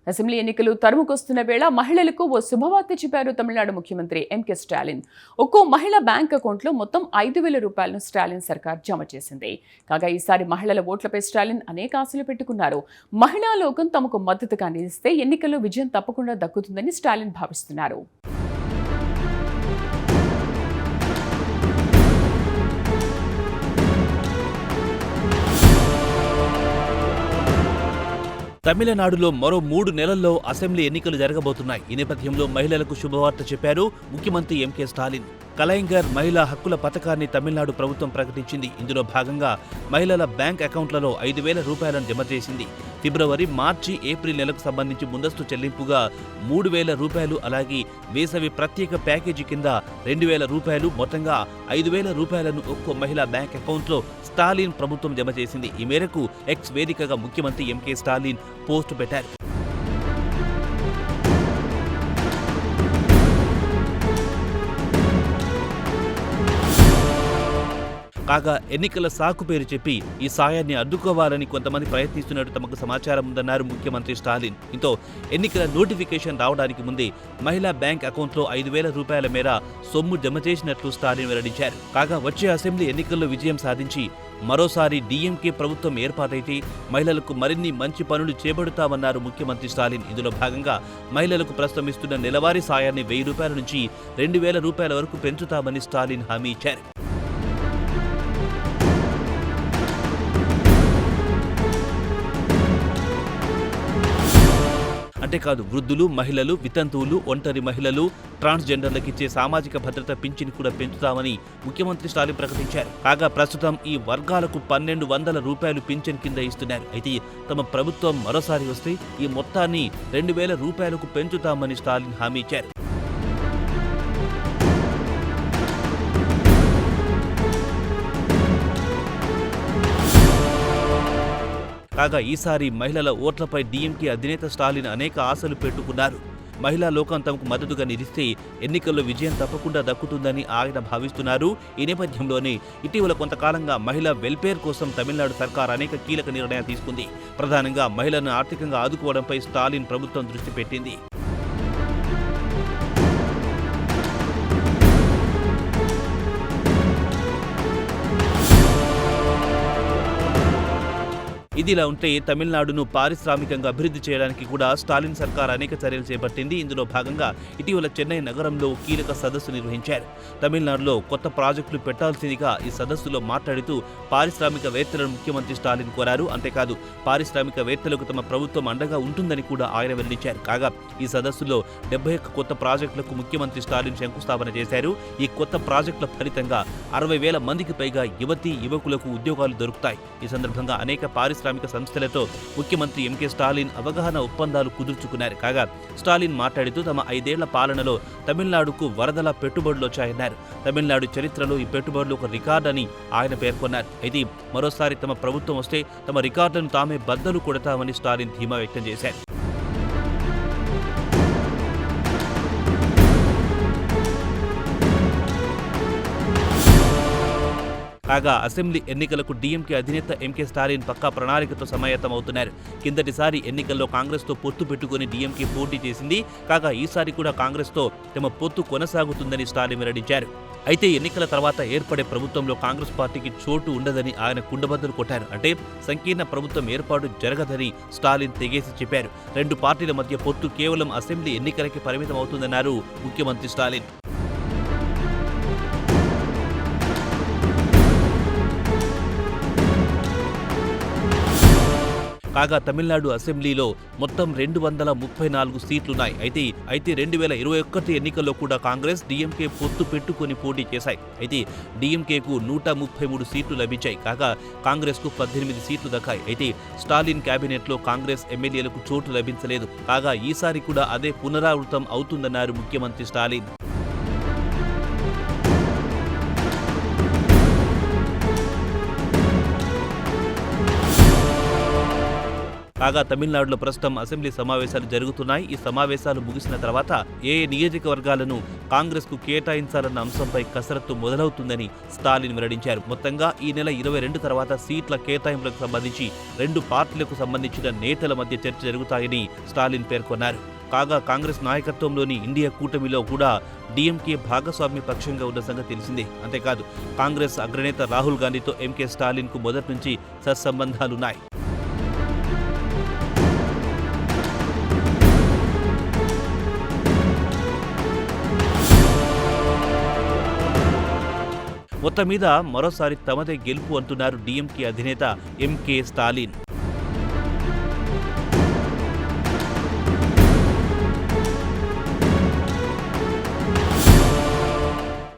Assembly ఎన్నికలు తరుముకొస్తున్న వేళ మహిళలకు ఓ శుభవార్త చెప్పారు తమిళనాడు ముఖ్యమంత్రి ఎంకే స్టాలిన్. ఒక్కో మహిళ బ్యాంక్ అకౌంట్లో మొత్తం 5,000 రూపాయలను స్టాలిన్ సర్కార్ జమ చేసింది. కాగా ఈసారి మహిళల ఓట్లపై స్టాలిన్ అనేక ఆశలు పెట్టుకున్నారు. మహిళా లోకం తమకు మద్దతుగా నిలిస్తే ఎన్నికల్లో విజయం తప్పకుండా దక్కుతుందని స్టాలిన్ భావిస్తున్నారు. తమిళనాడులో మరో 3 నెలల్లో అసెంబ్లీ ఎన్నికలు జరగబోతున్నాయి. ఈ నేపథ్యంలో మహిళలకు శుభవార్త చెప్పారు ముఖ్యమంత్రి ఎంకే స్టాలిన్. కలైంగర్ మహిళా హక్కుల పథకాన్ని తమిళనాడు ప్రభుత్వం ప్రకటించింది. ఇందులో భాగంగా మహిళల బ్యాంక్ అకౌంట్లలో 5,000 రూపాయలను జమ చేసింది. ఫిబ్రవరి, మార్చి, ఏప్రిల్ నెలకు సంబంధించి ముందస్తు చెల్లింపుగా 3,000 రూపాయలు, అలాగే వేసవి ప్రత్యేక ప్యాకేజీ కింద 2,000 రూపాయలు, మొత్తంగా 5,000 రూపాయలను ఒక్కో మహిళా బ్యాంక్ అకౌంట్లో స్టాలిన్ ప్రభుత్వం జమ చేసింది. ఈ మేరకు ఎక్స్ వేదికగా ముఖ్యమంత్రి ఎంకే స్టాలిన్ పోస్టు పెట్టారు. కాగా ఎన్నికల సాకు పేరు చెప్పి ఈ సాయాన్ని అడ్డుకోవాలని కొంతమంది ప్రయత్నిస్తున్నట్టు తమకు సమాచారం ఉందన్నారు ముఖ్యమంత్రి స్టాలిన్. దీంతో ఎన్నికల నోటిఫికేషన్ రావడానికి ముందే మహిళా బ్యాంక్ అకౌంట్లో 5,000 రూపాయల మేర సొమ్ము జమ చేసినట్లు స్టాలిన్ వెల్లడించారు. కాగా వచ్చే అసెంబ్లీ ఎన్నికల్లో విజయం సాధించి మరోసారి డీఎంకే ప్రభుత్వం ఏర్పాటైతే మహిళలకు మరిన్ని మంచి పనులు చేపడతామన్నారు ముఖ్యమంత్రి స్టాలిన్. ఇందులో భాగంగా మహిళలకు ప్రస్తుతం ఇస్తున్న నెలవారీ సాయాన్ని 1,000 రూపాయల నుంచి 2,000 రూపాయల వరకు పెంచుతామని స్టాలిన్ హామీ ఇచ్చారు. అంతేకాదు వృద్ధులు, మహిళలు, వితంతువులు, ఒంటరి మహిళలు, ట్రాన్స్జెండర్లకిచ్చే సామాజిక భద్రత పింఛను కూడా పెంచుతామని ముఖ్యమంత్రి స్టాలిన్ ప్రకటించారు. కాగా ప్రస్తుతం ఈ వర్గాలకు 1,200 రూపాయలు పింఛన్ కింద ఇస్తున్నారు. అయితే తమ ప్రభుత్వం మరోసారి వస్తే ఈ మొత్తాన్ని 2,000 రూపాయలకు పెంచుతామని స్టాలిన్ హామీ ఇచ్చారు. కాగా ఈసారి మహిళల ఓట్లపై డీఎంకే అధినేత స్టాలిన్ అనేక ఆశలు పెట్టుకున్నారు. మహిళా లోకం తమకు మద్దతుగా నిలిస్తే ఎన్నికల్లో విజయం తప్పకుండా దక్కుతుందని ఆయన భావిస్తున్నారు. ఈ నేపథ్యంలోనే ఇటీవల కొంతకాలంగా మహిళా వెల్ఫేర్ కోసం తమిళనాడు సర్కార్ అనేక కీలక నిర్ణయాలు తీసుకుంది. ప్రధానంగా మహిళలను ఆర్థికంగా ఆదుకోవడంపై స్టాలిన్ ప్రభుత్వం దృష్టి పెట్టింది. ఇదిలా ఉంటే తమిళనాడును పారిశ్రామికంగా అభివృద్ధి చేయడానికి కూడా స్టాలిన్ సర్కార్ అనేక చర్యలు చేపట్టింది. ఇందులో భాగంగా ఇటీవల చెన్నై నగరంలో కీలక సదస్సు నిర్వహించారు. తమిళనాడులో కొత్త ప్రాజెక్టులు పెట్టాల్సిందిగా ఈ సదస్సులో మాట్లాడుతూ పారిశ్రామికవేత్తలను ముఖ్యమంత్రి స్టాలిన్ కోరారు. అంతేకాదు పారిశ్రామికవేత్తలకు తమ ప్రభుత్వం అండగా ఉంటుందని కూడా ఆయన వెల్లడించారు. కాగా ఈ సదస్సులో 71 కొత్త ప్రాజెక్టులకు ముఖ్యమంత్రి స్టాలిన్ శంకుస్థాపన చేశారు. ఈ కొత్త ప్రాజెక్టుల ఫలితంగా 60,000 మందికి పైగా యువకులకు ఉద్యోగాలు దొరుకుతాయి. ఈ సందర్భంగా అనేక పారిశ్రామిక సంస్థలతో ముఖ్యమంత్రి ఎంకే స్టాలిన్ అవగాహన ఒప్పందాలు కుదుర్చుకున్నారు. కాగా స్టాలిన్ మాట్లాడుతూ తమ 5 ఏళ్ల పాలనలో తమిళనాడుకు వరదల పెట్టుబడులు వచ్చాయన్నారు. తమిళనాడు చరిత్రలో ఈ పెట్టుబడులు ఒక రికార్డు అని ఆయన పేర్కొన్నారు. అయితే మరోసారి తమ ప్రభుత్వం వస్తే తమ రికార్డులను తామే బద్దలు కొడతామని స్టాలిన్ ధీమా వ్యక్తం చేశారు. కాగా అసెంబ్లీ ఎన్నికలకు డీఎంకే అధినేత ఎంకే స్టాలిన్ పక్కా ప్రణాళికతో సమాయత్తమవుతున్నారు. కిందటిసారి ఎన్నికల్లో కాంగ్రెస్తో పొత్తు పెట్టుకుని డీఎంకే పోటీ చేసింది. కాగా ఈసారి కూడా కాంగ్రెస్తో తమ పొత్తు కొనసాగుతుందని స్టాలిన్ వెల్లడించారు. అయితే ఎన్నికల తర్వాత ఏర్పడే ప్రభుత్వంలో కాంగ్రెస్ పార్టీకి చోటు ఉండదని ఆయన కుండబద్దలు కొట్టారు. అంటే సంకీర్ణ ప్రభుత్వం ఏర్పాటు జరగదని స్టాలిన్ తెగేసి చెప్పారు. 2 పార్టీల మధ్య పొత్తు కేవలం అసెంబ్లీ ఎన్నికలకి పరిమితం అవుతుందన్నారు ముఖ్యమంత్రి స్టాలిన్. కాగా తమిళనాడు అసెంబ్లీలో మొత్తం 234 సీట్లున్నాయి. అయితే 2021 ఎన్నికల్లో కూడా కాంగ్రెస్, డీఎంకే పొత్తు పెట్టుకుని పోటీ చేశాయి. అయితే డీఎంకేకు 133 సీట్లు లభించాయి. కాగా కాంగ్రెస్కు 18 సీట్లు దక్కాయి. అయితే స్టాలిన్ కేబినెట్లో కాంగ్రెస్ ఎమ్మెల్యేలకు చోటు లభించలేదు. కాగా ఈసారి కూడా అదే పునరావృతం అవుతుందన్నారు ముఖ్యమంత్రి స్టాలిన్. కాగా తమిళనాడులో ప్రస్తుతం అసెంబ్లీ సమావేశాలు జరుగుతున్నాయి. ఈ సమావేశాలు ముగిసిన తర్వాత ఏ నియోజకవర్గాలను కాంగ్రెస్కు కేటాయించాలన్న అంశంపై కసరత్తు మొదలవుతుందని స్టాలిన్ వెల్లడించారు. మొత్తంగా ఈ నెల 22 తర్వాత సీట్ల కేటాయింపులకు సంబంధించి 2 పార్టీలకు సంబంధించిన నేతల మధ్య చర్చ జరుగుతాయని స్టాలిన్ పేర్కొన్నారు. కాగా కాంగ్రెస్ నాయకత్వంలోని ఇండియా కూటమిలో కూడా డీఎంకే భాగస్వామ్య పక్షంగా ఉన్న సంగతి తెలిసిందే. అంతేకాదు కాంగ్రెస్ అగ్రనేత రాహుల్ గాంధీతో ఎంకే స్టాలిన్కు మొదటి నుంచి సత్సంబంధాలున్నాయి. మొత్తం మీద మరోసారి తమదే గెలుపు అంటున్నారు డీఎంకే అధినేత ఎంకే స్టాలిన్.